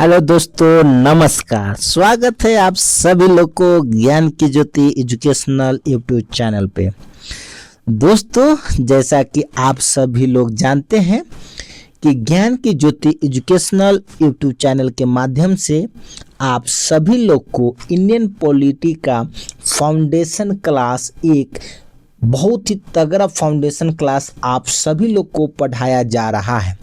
Hello दोस्तों, नमस्कार। स्वागत है आप सभी लोग को ज्ञान की ज्योति एजुकेशनल यूट्यूब चैनल पे। दोस्तों, जैसा कि आप सभी लोग जानते हैं कि ज्ञान की ज्योति एजुकेशनल यूट्यूब चैनल के माध्यम से आप सभी लोग को इंडियन पॉलिटी का फाउंडेशन क्लास, एक बहुत ही तगड़ा फाउंडेशन क्लास आप सभी लोग को पढ़ाया जा रहा है,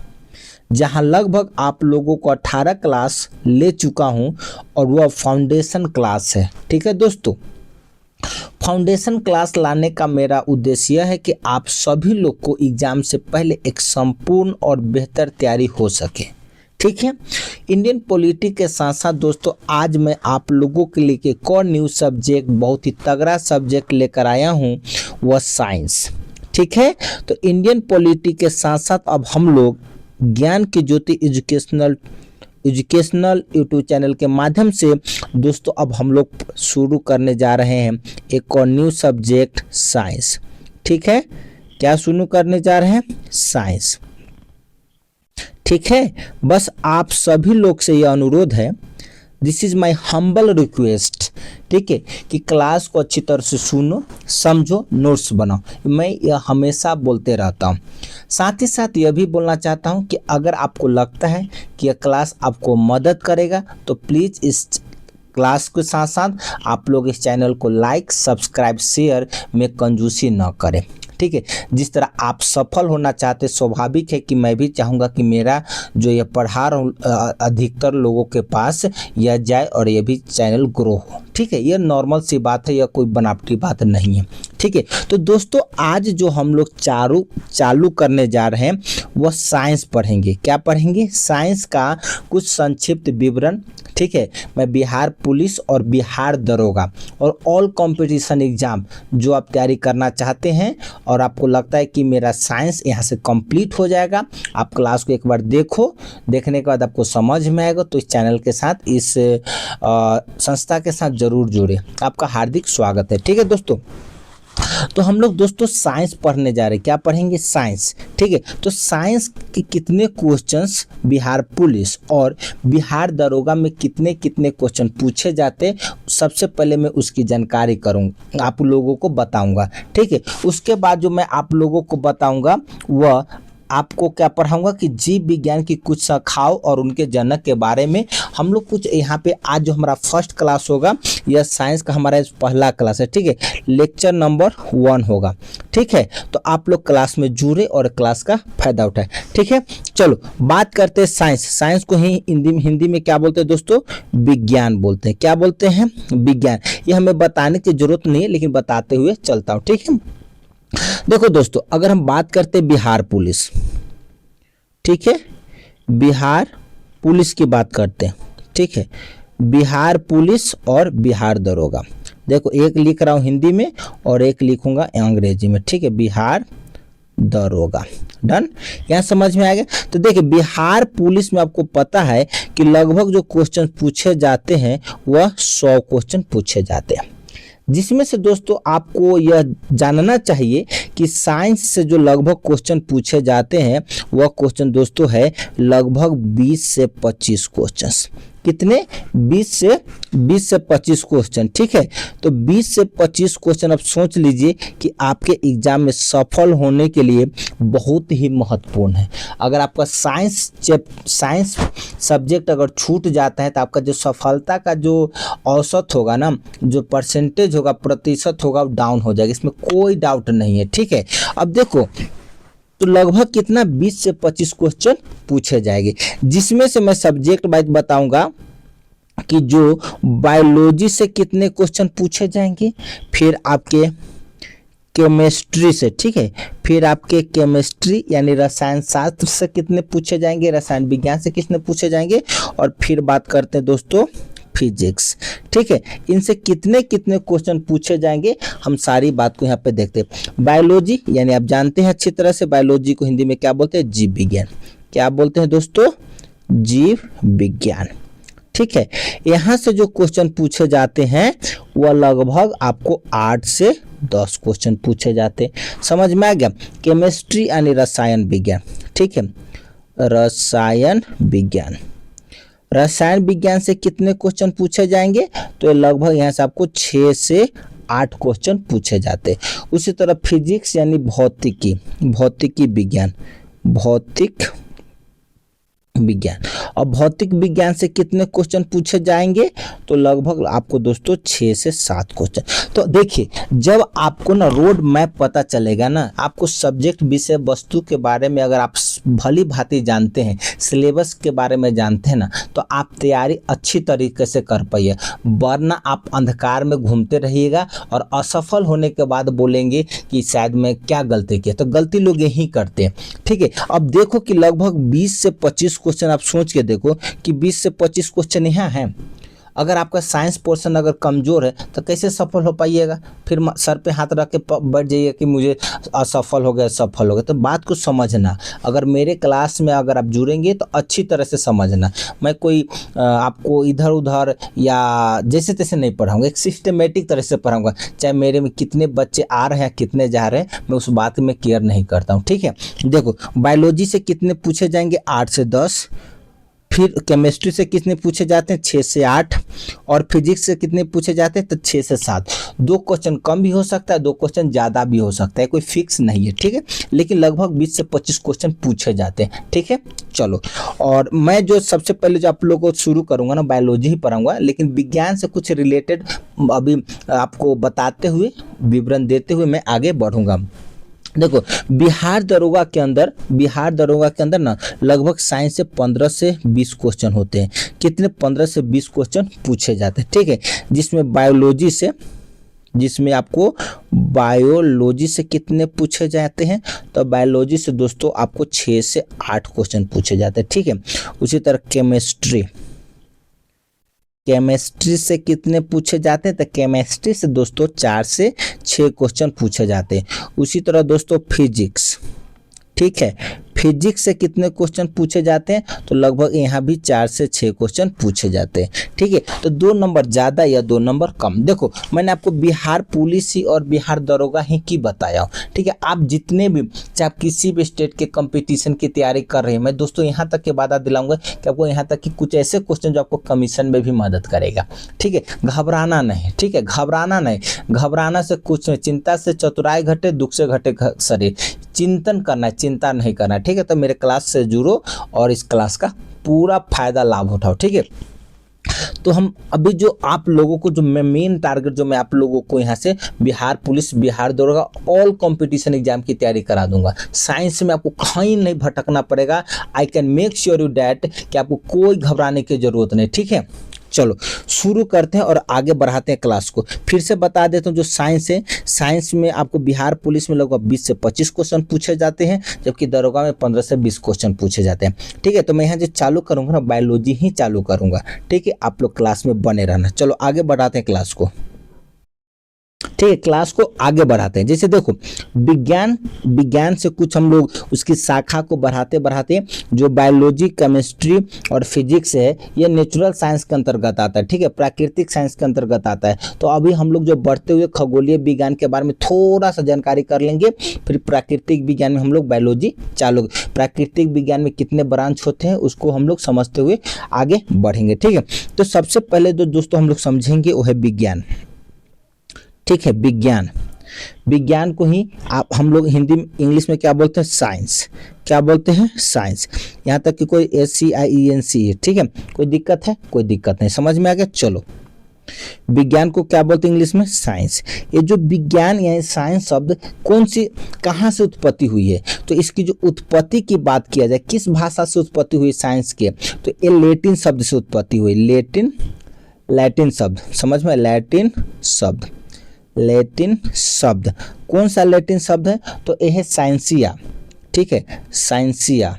जहां लगभग आप लोगों को 18 क्लास ले चुका हूं और वह फाउंडेशन क्लास है। ठीक है दोस्तों, फाउंडेशन क्लास लाने का मेरा उद्देश्य यह है कि आप सभी लोग को एग्जाम से पहले एक संपूर्ण और बेहतर तैयारी हो सके। ठीक है, इंडियन पॉलिटी के साथ साथ दोस्तों आज मैं आप लोगों के लिए एक और न्यू सब्जेक्ट, बहुत ही तगड़ा सब्जेक्ट लेकर आया हूं, वह साइंस। ठीक है, तो इंडियन पॉलिटी के साथ साथ अब हम लोग ज्ञान की ज्योति एजुकेशनल यूट्यूब चैनल के माध्यम से दोस्तों अब हम लोग शुरू करने जा रहे हैं एक और न्यू सब्जेक्ट, साइंस। ठीक है, क्या शुरू करने जा रहे हैं? साइंस। ठीक है, बस आप सभी लोग से यह अनुरोध है, this is my humble request, ठीक है, कि क्लास को अच्छी तरह से सुनो, समझो, नोट्स बनाओ। मैं यह हमेशा बोलते रहता हूँ। साथ ही साथ यह भी बोलना चाहता हूँ कि अगर आपको लगता है कि यह क्लास आपको मदद करेगा तो प्लीज़ इस क्लास के साथ साथ आप लोग इस चैनल को लाइक, सब्सक्राइब, शेयर में कंजूसी न करें। ठीक है, जिस तरह आप सफल होना चाहते, स्वाभाविक है कि मैं भी चाहूँगा कि मेरा जो ये पढ़ा रहा हूँ अधिकतर लोगों के पास यह जाए और ये भी चैनल ग्रो हो। ठीक है, यह नॉर्मल सी बात है, यह कोई बनावटी बात नहीं है। ठीक है, तो दोस्तों आज जो हम लोग चालू करने जा रहे हैं वह साइंस पढ़ेंगे। क्या पढ़ेंगे? साइंस का कुछ संक्षिप्त विवरण। ठीक है, मैं बिहार पुलिस और बिहार दरोगा और ऑल कंपटीशन एग्जाम जो आप तैयारी करना चाहते हैं और आपको लगता है कि मेरा साइंस यहाँ से कंप्लीट हो जाएगा, आप क्लास को एक बार देखो, देखने के बाद आपको समझ में आएगा तो इस चैनल के साथ, इस संस्था के साथ जरूर जुड़े। आपका हार्दिक स्वागत है। ठीक है दोस्तों, तो हम लोग दोस्तों साइंस पढ़ने जा रहे हैं। क्या पढ़ेंगे? साइंस। ठीक है, तो साइंस के कितने क्वेश्चंस बिहार पुलिस और बिहार दरोगा में कितने कितने क्वेश्चन पूछे जाते, सबसे पहले मैं उसकी जानकारी करूँगा, आप लोगों को बताऊंगा। ठीक है, उसके बाद जो मैं आप लोगों को बताऊंगा वह आपको क्या पढ़ाऊंगा कि जीव विज्ञान की कुछ शाखाओं और उनके जनक के बारे में हम लोग कुछ यहाँ पे, आज जो हमारा फर्स्ट क्लास होगा यह साइंस का हमारा पहला क्लास है। ठीक है, लेक्चर नंबर 1 होगा। ठीक है, तो आप लोग क्लास में जुड़े और क्लास का फायदा उठाए। ठीक है, चलो बात करते हैं साइंस। साइंस को ही हिंदी में क्या बोलते हैं दोस्तों? विज्ञान बोलते हैं। क्या बोलते हैं? विज्ञान। ये हमें बताने की जरूरत नहीं है, लेकिन बताते हुए चलता हूँ। ठीक है, देखो दोस्तों, अगर हम बात करते हैं बिहार पुलिस, ठीक है, बिहार पुलिस की बात करते हैं। ठीक है, बिहार पुलिस और बिहार दरोगा। देखो, एक लिख रहा हूं हिंदी में और एक लिखूंगा अंग्रेजी में। ठीक है, बिहार दरोगा। डन, यहाँ समझ में आ गया। तो देखिए, बिहार पुलिस में आपको पता है कि लगभग जो क्वेश्चन पूछे जाते हैं वह 100 क्वेश्चन पूछे जाते हैं, जिसमें से दोस्तों आपको यह जानना चाहिए कि साइंस से जो लगभग क्वेश्चन पूछे जाते हैं वह क्वेश्चन दोस्तों है लगभग 20 से 25 क्वेश्चंस। कितने? 20 से 25 क्वेश्चन। ठीक है, तो 20 से 25 क्वेश्चन आप सोच लीजिए कि आपके एग्जाम में सफल होने के लिए बहुत ही महत्वपूर्ण है। अगर आपका साइंस सब्जेक्ट अगर छूट जाता है तो आपका जो सफलता का जो औसत होगा ना, जो परसेंटेज होगा, प्रतिशत होगा, डाउन हो जाएगा, इसमें कोई डाउट नहीं है। ठीक है, अब देखो, तो लगभग कितना? 20 से 25 क्वेश्चन पूछे जाएंगे, जिसमें से मैं सब्जेक्ट वाइज बताऊंगा कि जो बायोलॉजी से कितने क्वेश्चन पूछे जाएंगे, फिर आपके केमिस्ट्री से, ठीक है, फिर आपके केमिस्ट्री यानी रसायन शास्त्र से कितने पूछे जाएंगे, रसायन विज्ञान से कितने पूछे जाएंगे, और फिर बात करते हैं दोस्तों फिजिक्स। ठीक है, इनसे कितने कितने क्वेश्चन पूछे जाएंगे, हम सारी बात को यहाँ पे देखते हैं। बायोलॉजी यानी आप जानते हैं अच्छी तरह से, बायोलॉजी को हिंदी में क्या बोलते हैं? जीव विज्ञान। क्या बोलते हैं दोस्तों? जीव विज्ञान। ठीक है, यहाँ से जो क्वेश्चन पूछे जाते हैं वह लगभग आपको 8 से 10 क्वेश्चन पूछे जाते हैं। समझ में आ गया? केमिस्ट्री यानी रसायन विज्ञान। ठीक है, रसायन विज्ञान। रसायन विज्ञान से कितने क्वेश्चन पूछे जाएंगे, तो लगभग यहाँ से आपको 6 से 8 क्वेश्चन पूछे जाते हैं। उसी तरह फिजिक्स यानी भौतिकी विज्ञान, भौतिक विज्ञान, और भौतिक विज्ञान से कितने क्वेश्चन पूछे जाएंगे, तो लगभग आपको दोस्तों 6 से 7 क्वेश्चन। तो देखिए, जब आपको ना रोड मैप पता चलेगा ना, आपको सब्जेक्ट विषय वस्तु के बारे में अगर आप भली भांति जानते हैं, सिलेबस के बारे में जानते हैं ना, तो आप तैयारी अच्छी तरीके से कर पाइए। वरना आप अंधकार में घूमते रहिएगा और असफल होने के बाद बोलेंगे कि शायद मैं क्या गलती किया। तो गलती लोग यही करते हैं, ठीक है। अब देखो कि लगभग 20 से 25 क्वेश्चन, आप सोच के देखो कि 20 से 25 क्वेश्चन यहाँ हैं। अगर आपका साइंस पोर्शन अगर कमज़ोर है तो कैसे सफल हो पाइएगा। फिर सर पे हाथ रख के बैठ जाइए कि मुझे असफल हो गया, सफल हो गया। तो बात को समझना, अगर मेरे क्लास में अगर आप जुड़ेंगे तो अच्छी तरह से समझना। मैं कोई आपको इधर उधर या जैसे तैसे नहीं पढ़ाऊँगा, एक सिस्टमेटिक तरह से पढ़ाऊँगा। चाहे मेरे में कितने बच्चे आ रहे हैं, कितने जा रहे हैं, मैं उस बात में केयर नहीं करता हूँ, ठीक है। देखो, बायोलॉजी से कितने पूछे जाएंगे, 8 से 10। फिर केमिस्ट्री से कितने पूछे जाते हैं, 6 से 8। और फिजिक्स से कितने पूछे जाते हैं, तो 6 से 7। 2 क्वेश्चन कम भी हो सकता है, 2 क्वेश्चन ज़्यादा भी हो सकता है, कोई फिक्स नहीं है, ठीक है। लेकिन लगभग 20 से 25 क्वेश्चन पूछे जाते हैं, ठीक है। चलो, और मैं जो सबसे पहले जो आप लोगों को शुरू करूँगा ना, बायोलॉजी ही पढ़ाऊँगा, लेकिन विज्ञान से कुछ रिलेटेड अभी आपको बताते हुए, विवरण देते हुए मैं आगे बढ़ूँगा। देखो, बिहार दरोगा के अंदर ना लगभग साइंस से 15 से 20 क्वेश्चन होते हैं। कितने, 15 से 20 क्वेश्चन पूछे जाते हैं, ठीक है। जिसमें आपको बायोलॉजी से कितने पूछे जाते हैं, तो बायोलॉजी से दोस्तों आपको 6 से 8 क्वेश्चन पूछे जाते हैं, ठीक है। उसी तरह केमिस्ट्री से कितने पूछे जाते हैं, तो केमिस्ट्री से दोस्तों 4 से 6 क्वेश्चन पूछे जाते हैं। उसी तरह दोस्तों फिजिक्स, ठीक है, फिजिक्स से कितने क्वेश्चन पूछे जाते हैं, तो लगभग यहाँ भी 4 से 6 क्वेश्चन पूछे जाते हैं, ठीक है। तो 2 नंबर ज़्यादा या 2 नंबर कम। देखो, मैंने आपको बिहार पुलिस ही और बिहार दरोगा ही की बताया हूँ, ठीक है। आप जितने भी, चाहे आप किसी भी स्टेट के कंपटीशन की तैयारी कर रहे हैं, मैं दोस्तों यहाँ तक के वादा दिलाऊंगा कि आपको यहाँ तक कि कुछ ऐसे क्वेश्चन जो आपको कमीशन में भी मदद करेगा, ठीक है। घबराना नहीं, ठीक है, घबराना से कुछ नहीं। चिंता से चतुराई घटे, दुख से घटे शरीर। चिंतन करना है, चिंता नहीं करना, ठीक है। तो मेरे क्लास से जुड़ो और इस क्लास का पूरा फायदा लाभ उठाओ, ठीक है। तो हम अभी जो आप लोगों को, जो मैं मेन टारगेट जो मैं आप लोगों को यहाँ से बिहार पुलिस, बिहार दरोगा, ऑल कंपटीशन एग्जाम की तैयारी करा दूंगा। साइंस में आपको कहीं नहीं भटकना पड़ेगा। I can make sure you that कि आपको कोई घबराने की जरूरत नहीं, ठीक है। चलो शुरू करते हैं और आगे बढ़ाते हैं क्लास को। फिर से बता देता हूँ, जो साइंस है, साइंस में आपको बिहार पुलिस में लगभग 20 से 25 क्वेश्चन पूछे जाते हैं, जबकि दरोगा में 15 से 20 क्वेश्चन पूछे जाते हैं, ठीक है। तो मैं यहाँ जो चालू करूँगा ना, बायोलॉजी ही चालू करूँगा, ठीक है। आप लोग क्लास में बने रहना। चलो आगे बढ़ाते हैं क्लास को, ठीक है। क्लास को आगे बढ़ाते हैं। जैसे देखो, विज्ञान से कुछ हम लोग उसकी शाखा को बढ़ाते जो बायोलॉजी, केमिस्ट्री और फिजिक्स है, ये नेचुरल साइंस के अंतर्गत आता है, ठीक है, प्राकृतिक साइंस के अंतर्गत आता है। तो अभी हम लोग जो बढ़ते हुए खगोलीय विज्ञान के बारे में थोड़ा सा जानकारी कर लेंगे, फिर प्राकृतिक विज्ञान में हम लोग बायोलॉजी चालू। प्राकृतिक विज्ञान में कितने ब्रांच होते हैं उसको हम लोग समझते हुए आगे बढ़ेंगे, ठीक है। तो सबसे पहले जो दोस्तों हम लोग समझेंगे वो है विज्ञान, ठीक है। विज्ञान को ही आप हम लोग हिंदी में, इंग्लिश में क्या बोलते हैं, साइंस। क्या बोलते हैं, साइंस। यहाँ तक कि कोई SCIENC है, ठीक है। कोई दिक्कत है, कोई दिक्कत नहीं, समझ में आ गया। चलो, विज्ञान को क्या बोलते हैं इंग्लिश में, साइंस। ये जो विज्ञान यानी साइंस शब्द कहाँ से उत्पत्ति हुई है, तो इसकी जो उत्पत्ति की बात किया जाए, किस भाषा से उत्पत्ति हुई साइंस की, तो ये लैटिन शब्द से उत्पत्ति हुई। लैटिन शब्द, समझ में, लैटिन शब्द। कौन सा लैटिन शब्द है, तो यह है साइंसिया, ठीक है, साइंसिया।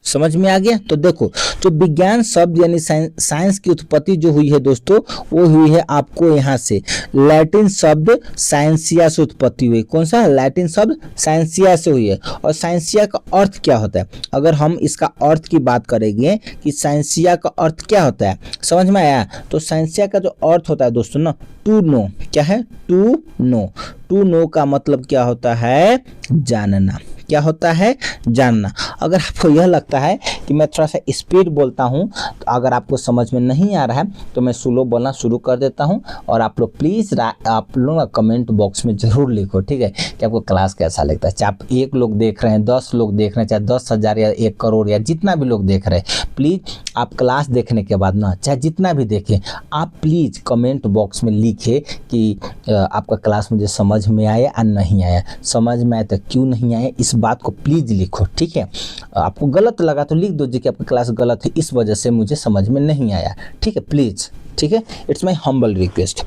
समझ में आ गया। तो देखो, जो विज्ञान शब्द यानी साइंस की उत्पत्ति जो हुई है दोस्तों, वो हुई है आपको यहाँ से लैटिन शब्द साइंसिया से उत्पत्ति हुई। कौन सा, लैटिन शब्द साइंसिया से हुई है। और साइंसिया का अर्थ क्या होता है, अगर हम इसका अर्थ की बात करेंगे कि साइंसिया का अर्थ क्या होता है, समझ में आया। तो साइंसिया का जो अर्थ होता है दोस्तों ना, टू नो। क्या है, टू नो का मतलब क्या होता है, जानना। क्या होता है, जानना। अगर आपको यह लगता है कि मैं थोड़ा सा स्पीड बोलता हूँ, तो अगर आपको समझ में नहीं आ रहा है तो मैं स्लो बोलना शुरू कर देता हूँ। और आप लोग प्लीज़ आप लोग कमेंट बॉक्स में ज़रूर लिखो, ठीक है, कि आपको क्लास कैसा लगता है। चाहे आप 1 लोग देख रहे हैं, 10 लोग देख रहे हैं, चाहे 10,000 या 1 करोड़ या जितना भी लोग देख रहे हैं, प्लीज़ आप क्लास देखने के बाद ना, चाहे जितना भी देखें, आप प्लीज़ कमेंट बॉक्स में लिखें कि आपका क्लास मुझे समझ में आया या नहीं आया, समझ में आया तो क्यों नहीं आया, इस बात को प्लीज़ लिखो, ठीक है। आपको गलत लगा तो लिख दो जी कि आपका क्लास गलत है, इस वजह से मुझे समझ में नहीं आया, ठीक है, प्लीज़, ठीक है। It's my humble request.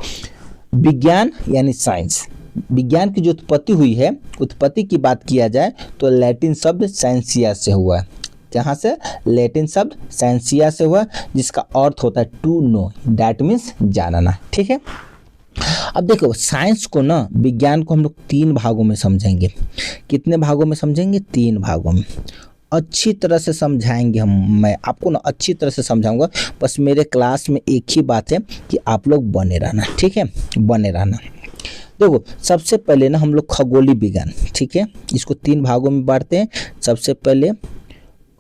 विज्ञान यानी साइंस, विज्ञान की जो उत्पत्ति हुई है, उत्पत्ति की बात किया जाए तो लैटिन शब्द साइंसिया से हुआ है। जहाँ से? लैटिन शब्द साइंसिया से हुआ, जिसका अर्थ होता है टू नो, दैट मीन्स जानना, ठीक है। अब देखो, साइंस को ना, विज्ञान को हम लोग 3 भागों में समझेंगे। कितने भागों में समझेंगे? 3 भागों में। अच्छी तरह से समझाएंगे हम, मैं आपको ना अच्छी तरह से समझाऊंगा। बस मेरे क्लास में एक ही बात है कि आप लोग बने रहना, ठीक है, बने रहना। देखो, सबसे पहले ना हम लोग खगोलीय विज्ञान, ठीक है, इसको 3 भागों में बांटते हैं। सबसे पहले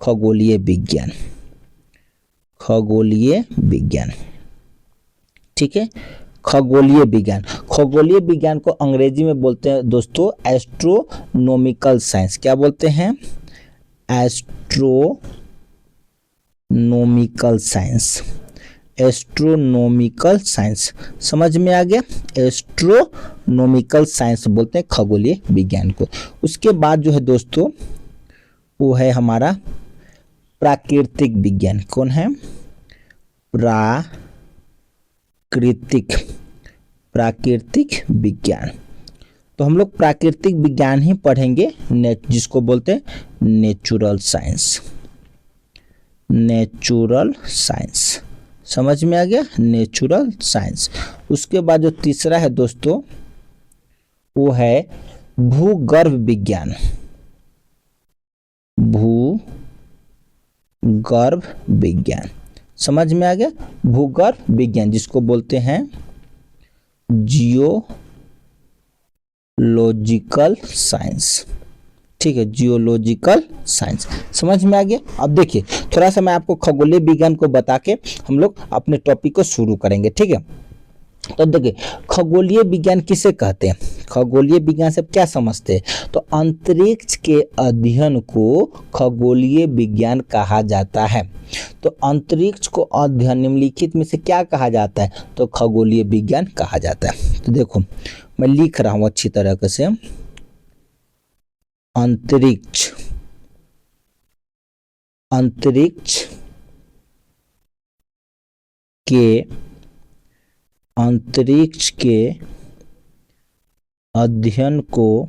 खगोलीय विज्ञान, खगोलीय विज्ञान, ठीक है, खगोलीय विज्ञान। खगोलीय विज्ञान को अंग्रेजी में बोलते हैं दोस्तों एस्ट्रोनॉमिकल साइंस। क्या बोलते हैं? एस्ट्रोनॉमिकल साइंस, एस्ट्रोनॉमिकल साइंस, समझ में आ गया? एस्ट्रोनॉमिकल साइंस बोलते हैं खगोलीय विज्ञान को। उसके बाद जो है दोस्तों, वो है हमारा प्राकृतिक विज्ञान। कौन है? प्राकृतिक विज्ञान। तो हम लोग प्राकृतिक विज्ञान ही पढ़ेंगे, जिसको बोलते हैं नेचुरल साइंस, नेचुरल साइंस, समझ में आ गया? Natural science. उसके बाद जो तीसरा है दोस्तों, वो है भूगर्भ विज्ञान, भूगर्भ विज्ञान, समझ में आ गया? भूगर्भ विज्ञान, जिसको बोलते हैं जियोलॉजिकल साइंस, ठीक है, जियोलॉजिकल साइंस, समझ में आ गया? अब देखिए, थोड़ा सा मैं आपको खगोलीय विज्ञान को बता के हम लोग अपने टॉपिक को शुरू करेंगे, ठीक है। तो देखिए, खगोलीय विज्ञान किसे कहते हैं? खगोलीय विज्ञान से क्या समझते हैं? तो अंतरिक्ष के अध्ययन को खगोलीय विज्ञान कहा जाता है। तो अंतरिक्ष को अध्ययन निम्नलिखित में से क्या कहा जाता है? तो खगोलीय विज्ञान कहा जाता है। तो देखो, मैं लिख रहा हूं अच्छी तरह से, अंतरिक्ष, अंतरिक्ष के अध्ययन को,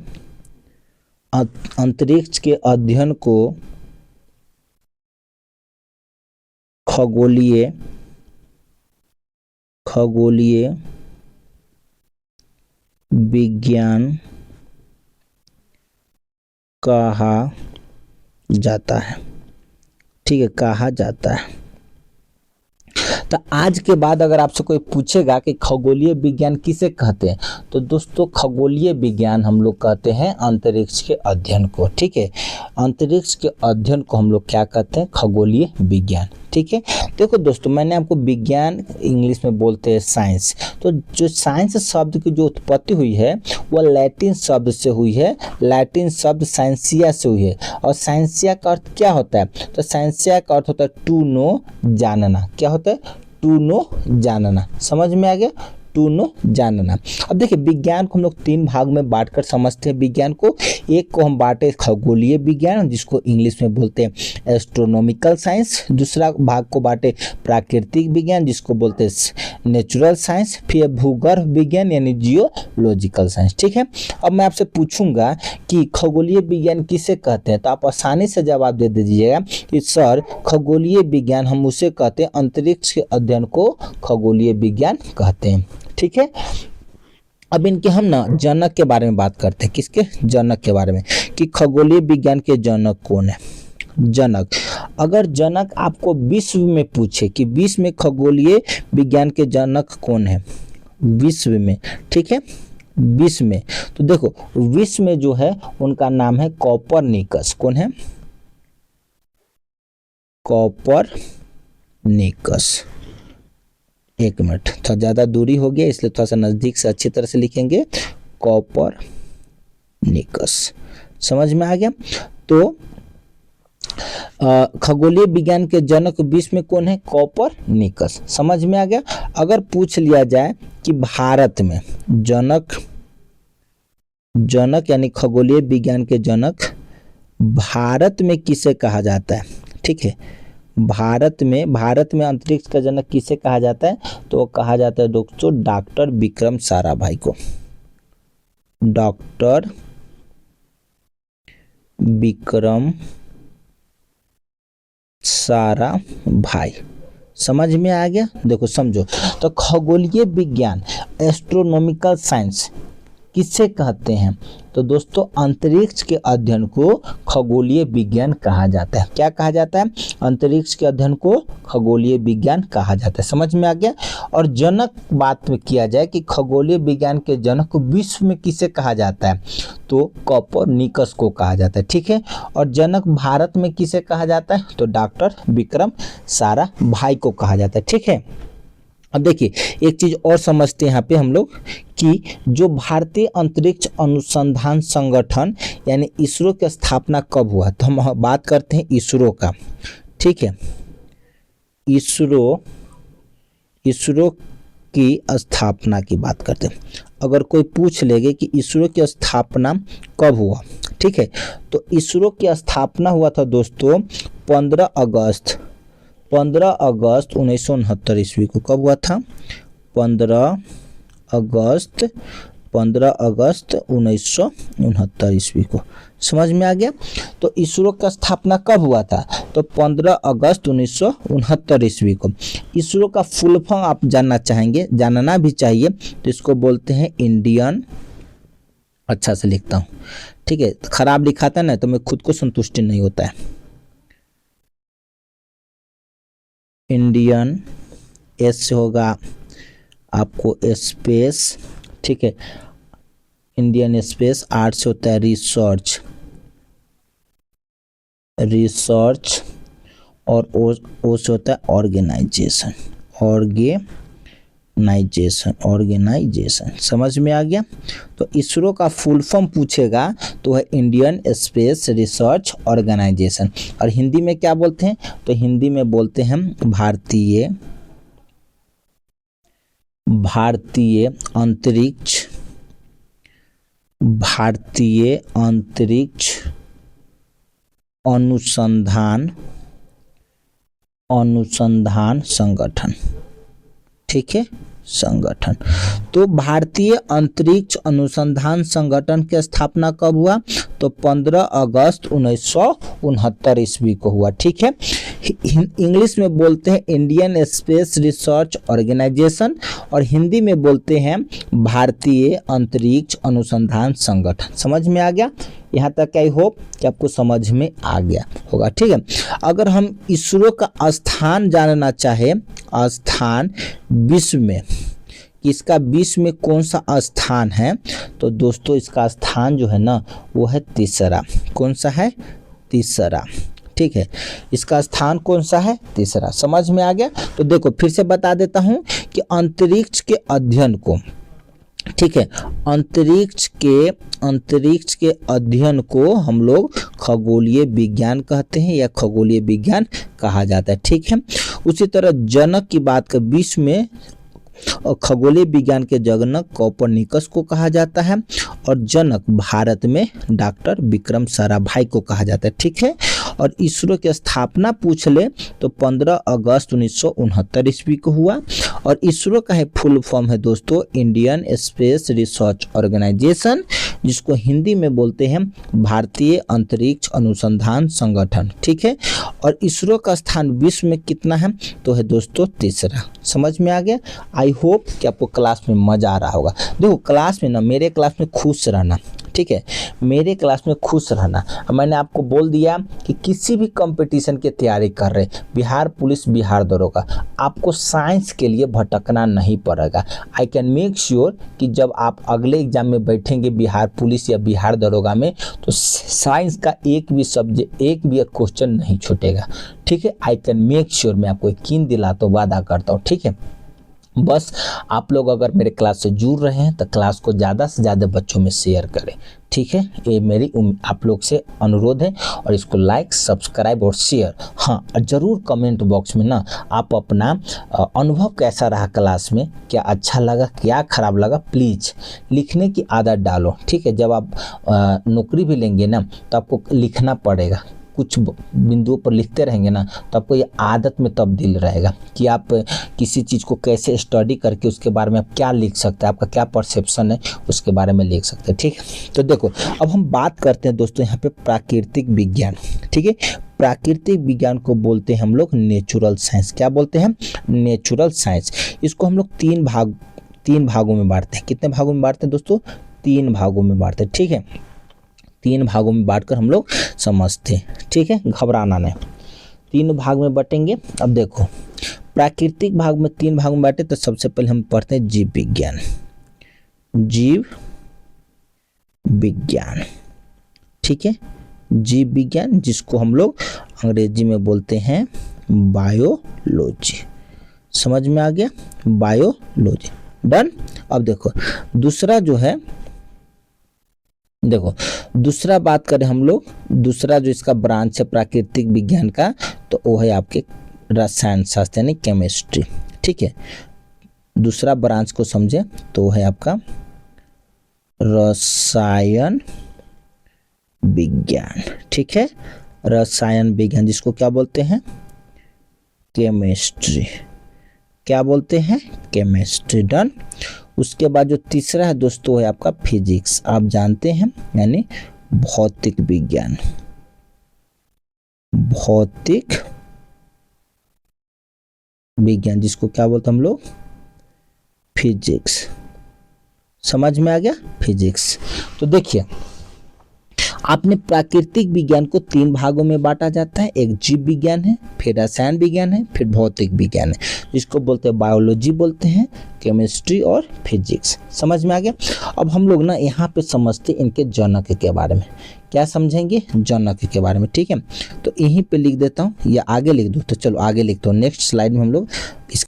अंतरिक्ष के अध्ययन को खगोलीय विज्ञान कहा जाता है, ठीक है, कहा जाता है। तो आज के बाद अगर आपसे कोई पूछेगा कि खगोलीय विज्ञान किसे कहते हैं, तो दोस्तों खगोलीय विज्ञान हम लोग कहते हैं अंतरिक्ष के अध्ययन को, ठीक है। अंतरिक्ष के अध्ययन को हम लोग क्या कहते हैं? खगोलीय विज्ञान, ठीक है। देखो दोस्तों, मैंने आपको विज्ञान इंग्लिश में बोलते हैं साइंस। तो जो साइंस शब्द की जो उत्पत्ति हुई है वह लैटिन शब्द से हुई है, लैटिन शब्द साइंसिया से हुई है। और साइंसिया का अर्थ क्या होता है? तो साइंसिया का अर्थ होता है टू नो, जानना। क्या होता है? टू नो, जानना, समझ में आ गया? टू नो, जानना। अब देखिए, विज्ञान को हम लोग 3 भाग में बांटकर समझते हैं विज्ञान को। एक को हम बांटे खगोलीय विज्ञान, जिसको इंग्लिश में बोलते हैं एस्ट्रोनॉमिकल साइंस। दूसरा भाग को बांटे प्राकृतिक विज्ञान, जिसको बोलते हैं नेचुरल साइंस। फिर भूगर्भ विज्ञान यानी जियोलॉजिकल साइंस, ठीक है। अब मैं आपसे पूछूंगा कि खगोलीय विज्ञान किसे कहते हैं, तो आप आसानी से जवाब दे दीजिएगा कि सर खगोलीय विज्ञान हम उसे कहते हैं, अंतरिक्ष के अध्ययन को खगोलीय विज्ञान कहते हैं, ठीक है। अब इनके हम ना जनक के बारे में बात करते हैं। किसके? जनक के बारे में, कि खगोलीय विज्ञान के जनक कौन है? जनक, अगर जनक आपको विश्व में पूछे कि विश्व में खगोलीय विज्ञान के जनक कौन है, विश्व में, ठीक है, विश्व में, तो देखो विश्व में जो है उनका नाम है कोपरनिकस। कौन है? कॉपरनिकस। एक मिनट, थोड़ा ज़्यादा दूरी हो गया इसलिए थोड़ा सा नज़दीक से अच्छी तरह से लिखेंगे, कॉपरनिकस। समझ में आ गया। तो खगोलीय विज्ञान के जनक विश्व में कौन है? कॉपरनिकस। समझ में आ गया। अगर पूछ लिया जाए कि भारत में जनक यानी खगोलीय विज्ञान के जनक भारत में किसे कहा जाता है? ठीक है, भारत में अंतरिक्ष का जनक किसे कहा जाता है? तो वो कहा जाता है दोस्तों डॉक्टर विक्रम साराभाई को। डॉक्टर विक्रम साराभाई। समझ में आ गया। देखो समझो, तो खगोलीय विज्ञान एस्ट्रोनॉमिकल साइंस किससे कहते हैं? तो दोस्तों अंतरिक्ष के अध्ययन को खगोलीय विज्ञान कहा जाता है। क्या कहा जाता है? अंतरिक्ष के अध्ययन को खगोलीय विज्ञान कहा जाता है। समझ में आ गया। और जनक बात में किया जाए कि खगोलीय विज्ञान के जनक विश्व में किसे कहा जाता है? तो कॉपरनिकस को कहा जाता है। ठीक है। और जनक भारत में किसे कहा जाता है? तो डॉक्टर विक्रम साराभाई को कहा जाता है। ठीक है। अब देखिए एक चीज और समझते हैं यहाँ पे हम लोग कि जो भारतीय अंतरिक्ष अनुसंधान संगठन यानी इसरो की स्थापना कब हुआ? तो हम बात करते हैं इसरो का। ठीक है, इसरो की स्थापना की बात करते हैं। अगर कोई पूछ लेगे कि इसरो की स्थापना कब हुआ, ठीक है, तो इसरो की स्थापना हुआ था दोस्तों 15 अगस्त 1969 ईस्वी को। कब हुआ था? 15 अगस्त 1969 ईस्वी को। समझ में आ गया। तो इसरो का स्थापना कब हुआ था? तो 15 अगस्त 1969 ईस्वी को। इसरो का फुल फॉर्म आप जानना भी चाहिए, तो इसको बोलते हैं इंडियन, अच्छा से लिखता हूँ, ठीक है, खराब लिखाता है ना तो मैं खुद को संतुष्टि नहीं होता है। इंडियन, एस से होगा आपको स्पेस, ठीक है, इंडियन स्पेस। आर से होता है रिसर्च, और ओ से होता है ऑर्गेनाइजेशन। समझ में आ गया। तो इसरो का फुल फॉर्म पूछेगा तो है इंडियन स्पेस रिसर्च ऑर्गेनाइजेशन। और हिंदी में क्या बोलते हैं? तो हिंदी में बोलते हैं भारतीय अंतरिक्ष अनुसंधान संगठन। ठीक है, संगठन। तो भारतीय अंतरिक्ष अनुसंधान संगठन की स्थापना कब हुआ? तो 15 अगस्त 1969 ईस्वी को हुआ। ठीक है। इंग्लिश में बोलते हैं इंडियन स्पेस रिसर्च ऑर्गेनाइजेशन और हिंदी में बोलते हैं भारतीय अंतरिक्ष अनुसंधान संगठन। समझ में आ गया? यहाँ तक आई होप कि आपको समझ में आ गया होगा। ठीक है। अगर हम इसरो का स्थान जानना चाहे, स्थान विश्व में, इसका विश्व में कौन सा स्थान है, तो दोस्तों इसका स्थान जो है ना वो है तीसरा। कौन सा है? तीसरा। ठीक है, इसका स्थान कौन सा है? तीसरा। समझ में आ गया? तो देखो फिर से बता देता हूं कि अंतरिक्ष के अध्ययन को, ठीक है, अंतरिक्ष के अध्ययन को हम लोग खगोलीय विज्ञान कहते हैं या खगोलीय विज्ञान कहा जाता है। ठीक है। उसी तरह जनक की बात कर, विश्व में खगोलीय विज्ञान के जनक कॉपरनिकस को कहा जाता है और जनक भारत में डॉक्टर विक्रम साराभाई को कहा जाता है। ठीक है। और इसरो की स्थापना पूछ ले तो 15 अगस्त 1969 ईस्वी को हुआ। और इसरो का है फुल फॉर्म है दोस्तों इंडियन स्पेस रिसर्च ऑर्गेनाइजेशन, जिसको हिंदी में बोलते हैं भारतीय अंतरिक्ष अनुसंधान संगठन। ठीक है। और इसरो का स्थान विश्व में कितना है? तो है दोस्तों तीसरा। समझ में आ गया? आई होप कि आपको क्लास में मजा आ रहा होगा। देखो क्लास में ना, मेरे क्लास में खुश रहना, ठीक है, मेरे क्लास में खुश रहना। मैंने आपको बोल दिया कि किसी भी कंपटीशन की तैयारी कर रहे, बिहार पुलिस, बिहार दरोगा, आपको साइंस के लिए भटकना नहीं पड़ेगा। आई कैन मेक श्योर कि जब आप अगले एग्जाम में बैठेंगे बिहार पुलिस या बिहार दरोगा में, तो साइंस का एक भी सब्जेक्ट, एक भी क्वेश्चन नहीं छूटेगा। ठीक है, आई कैन मेक श्योर, मैं आपको यकीन दिलाता हूँ, वादा करता हूँ। ठीक है, बस आप लोग अगर मेरे क्लास से जुड़ रहे हैं तो क्लास को ज़्यादा से ज़्यादा बच्चों में शेयर करें। ठीक है, ये मेरी आप लोग से अनुरोध है, और इसको लाइक, सब्सक्राइब और शेयर। हाँ, ज़रूर कमेंट बॉक्स में ना आप अपना अनुभव कैसा रहा क्लास में, क्या अच्छा लगा, क्या खराब लगा, प्लीज़ लिखने की आदत डालो। ठीक है, जब आप नौकरी भी लेंगे ना तो आपको लिखना पड़ेगा, कुछ बिंदुओं पर लिखते रहेंगे ना तो आपको ये आदत में तब्दील रहेगा कि आप किसी चीज़ को कैसे स्टडी करके उसके बारे में आप क्या लिख सकते हैं, आपका क्या परसेप्शन है उसके बारे में लिख सकते हैं। ठीक है, तो देखो अब हम बात करते हैं दोस्तों यहाँ पे प्राकृतिक विज्ञान। ठीक है, प्राकृतिक विज्ञान को बोलते हैं हम लोग नेचुरल साइंस। क्या बोलते हैं? Natural science. इसको हम लोग तीन भागों में बांटते हैं। कितने भागों में बांटते हैं दोस्तों? 3 भागों में बांटते हैं। ठीक है, 3 भागों में बांटकर हम लोग समझते हैं। ठीक है, घबराना नहीं, 3 भाग में बांटेंगे। अब देखो प्राकृतिक भाग में 3 भाग में बांटे तो सबसे पहले हम पढ़ते हैं जीव विज्ञान। जीव विज्ञान, ठीक है, जीव विज्ञान, जिसको हम लोग अंग्रेजी में बोलते हैं बायोलॉजी। समझ में आ गया? Biology, done. अब देखो दूसरा जो है, देखो दूसरा बात करें हम लोग, दूसरा जो इसका ब्रांच है प्राकृतिक विज्ञान का, तो वो है आपके रसायन शास्त्र यानी केमिस्ट्री। ठीक है, दूसरा ब्रांच को समझे तो वो है आपका रसायन विज्ञान। ठीक है, रसायन विज्ञान, जिसको क्या बोलते हैं? केमिस्ट्री। क्या बोलते हैं? Chemistry, done. उसके बाद जो तीसरा है दोस्तों है आपका फिजिक्स, आप जानते हैं, यानी भौतिक विज्ञान। भौतिक विज्ञान, जिसको क्या बोलते हैं हम लोग? फिजिक्स। समझ में आ गया? फिजिक्स। तो देखिए आपने प्राकृतिक विज्ञान को 3 भागों में बांटा जाता है। एक जीव विज्ञान है, फिर रसायन विज्ञान है, फिर भौतिक विज्ञान है, जिसको बोलते हैं बायोलॉजी बोलते हैं, केमिस्ट्री और फिजिक्स। समझ में आ गया? अब हम लोग ना यहाँ पे समझते इनके जनक के बारे में। क्या समझेंगे? जनक के बारे में। ठीक है, तो यहीं पे लिख देता हूँ या आगे लिख दो, तो चलो आगे लिखता हूँ। नेक्स्ट स्लाइड में हम लोग इस